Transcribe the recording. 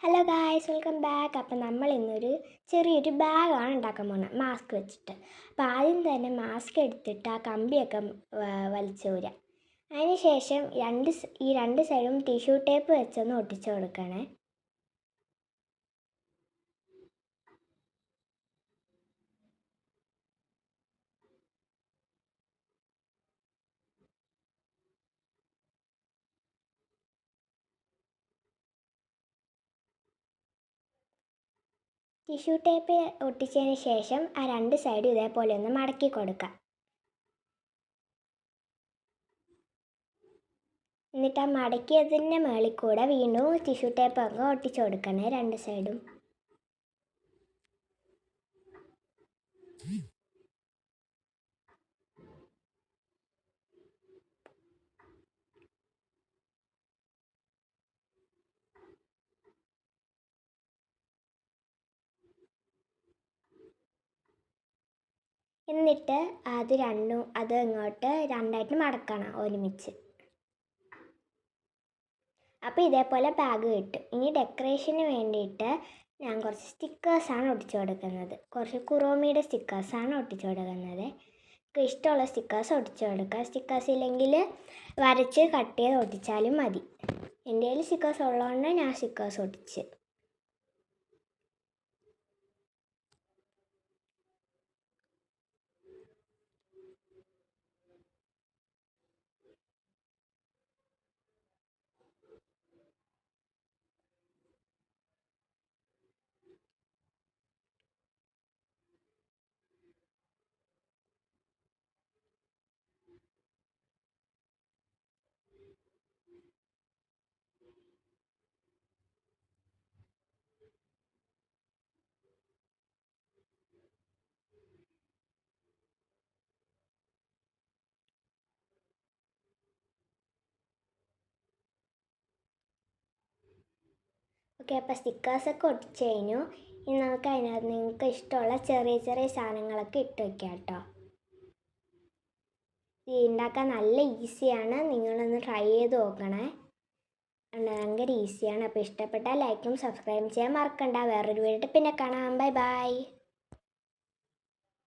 Hello guys, welcome back. അപ്പം നമ്മൾ ഇന്നൊരു ചെറിയൊരു ബാഗാണ് ഉണ്ടാക്കാൻ പോകുന്നത് മാസ്ക് വെച്ചിട്ട്. അപ്പോൾ ആദ്യം തന്നെ മാസ്ക് എടുത്തിട്ട് ആ കമ്പിയൊക്കെ വലിച്ചൂരാം. അതിന് ശേഷം ഈ രണ്ട് സൈഡും ടിഷ്യൂ ടേപ്പ് വെച്ചൊന്ന് ഒട്ടിച്ചു കൊടുക്കണേ. ടിഷ്യൂ ടേപ്പ് ഒട്ടിച്ചതിന് ശേഷം ആ രണ്ട് സൈഡും ഇതേപോലെ ഒന്ന് മടക്കി കൊടുക്കാം. എന്നിട്ട് ആ മടക്കിയതിൻ്റെ മുകളിൽ കൂടെ വീണ്ടും ടിഷ്യൂ ടേപ്പ് ഒക്കെ ഒട്ടിച്ചു കൊടുക്കണേ രണ്ട് സൈഡും. എന്നിട്ട് അത് ഇങ്ങോട്ട് രണ്ടായിട്ട് മടക്കണം ഒരുമിച്ച്. അപ്പോൾ ഇതേപോലെ ബാഗ് കിട്ടും. ഇനി ഡെക്കറേഷന് വേണ്ടിയിട്ട് ഞാൻ കുറച്ച് സ്റ്റിക്കേഴ്സാണ് ഒട്ടിച്ചു കൊടുക്കുന്നത്. കുറച്ച് കുറോമിയുടെ സ്റ്റിക്കേഴ്സാണ് ഒട്ടിച്ചു കൊടുക്കുന്നത്. ഇഷ്ടമുള്ള സ്റ്റിക്കേഴ്സ് ഒട്ടിച്ചു കൊടുക്കുക. സ്റ്റിക്കേഴ്സ് ഇല്ലെങ്കിൽ വരച്ച് കട്ട് ചെയ്ത് ഒട്ടിച്ചാലും മതി. എൻ്റെ കയ്യിൽ സ്റ്റിക്കേഴ്സ് ഉള്ളതുകൊണ്ട് ഞാൻ സ്റ്റിക്കേഴ്സ് ഒട്ടിച്ച്. ഓക്കെ, അപ്പോൾ സ്റ്റിക്കേഴ്സൊക്കെ ഒട്ടിച്ച് കഴിഞ്ഞു. ഇനി നമുക്ക് അതിനകത്ത് നിങ്ങൾക്ക് ഇഷ്ടമുള്ള ചെറിയ ചെറിയ സാധനങ്ങളൊക്കെ ഇട്ട് വയ്ക്കാം കേട്ടോ. ഇത് ഉണ്ടാക്കാൻ നല്ല ഈസിയാണ്. നിങ്ങളൊന്ന് ട്രൈ ചെയ്ത് നോക്കണേ. ഭയങ്കര ഈസിയാണ്. അപ്പോൾ ഇഷ്ടപ്പെട്ടാൽ ലൈക്കും സബ്സ്ക്രൈബും ചെയ്യാൻ മറക്കണ്ട. വേറൊരു വീഡിയോ പിന്നെ കാണാം. Bye bye.